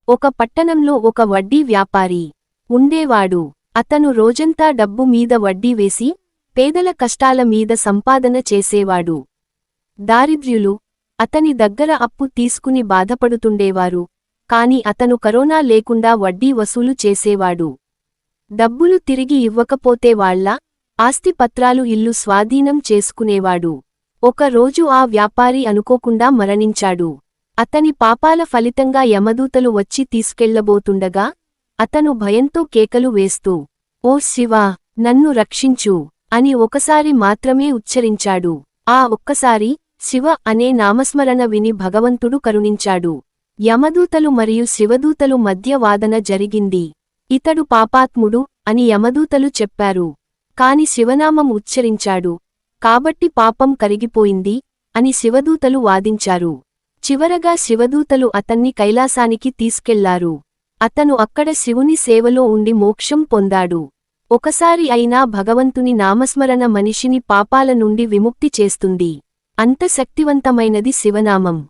ఒక పట్టణంలో ఒక వడ్డీ వ్యాపారి ఉండేవాడు. అతను రోజంతా డబ్బు మీద వడ్డీ వేసి పేదల కష్టాల మీద సంపాదన చేసేవాడు. దారిద్ర్యులు అతని దగ్గర అప్పు తీసుకుని బాధపడుతుండేవారు, కాని అతను కరోనా లేకుండా వడ్డీ వసూలు చేసేవాడు. డబ్బులు తిరిగి ఇవ్వకపోతే వాళ్ళ ఆస్తి పత్రాలు ఇల్లు స్వాధీనం చేసుకునేవాడు. ఒక రోజు ఆ వ్యాపారి అనుకోకుండా మరణించాడు. అతని పాపాల ఫలితంగా యమదూతలు వచ్చి తీసుకెళ్లబోతుండగా అతను భయంతో కేకలు వేస్తూ, "ఓ శివా, నన్ను రక్షించు" అని ఒకసారి మాత్రమే ఉచ్చరించాడు. ఆ ఒక్కసారి శివ అనే నామస్మరణ విని భగవంతుడు కరుణించాడు. యమదూతలు మరియు శివదూతలు మధ్య వాదన జరిగింది. ఇతడు పాపాత్ముడు అని యమదూతలు చెప్పారు. కాని శివనామం ఉచ్చరించాడు కాబట్టి పాపం కరిగిపోయింది అని శివదూతలు వాదించారు. చివరగా శివదూతలు అతన్ని కైలాసానికి తీసుకెళ్లారు. అతను అక్కడ శివుని సేవలో ఉండి మోక్షం పొందాడు. ఒకసారి అయినా భగవంతుని నామస్మరణ మనిషిని పాపాల నుండి విముక్తి చేస్తుంది. అంత శక్తివంతమైనది శివనామం.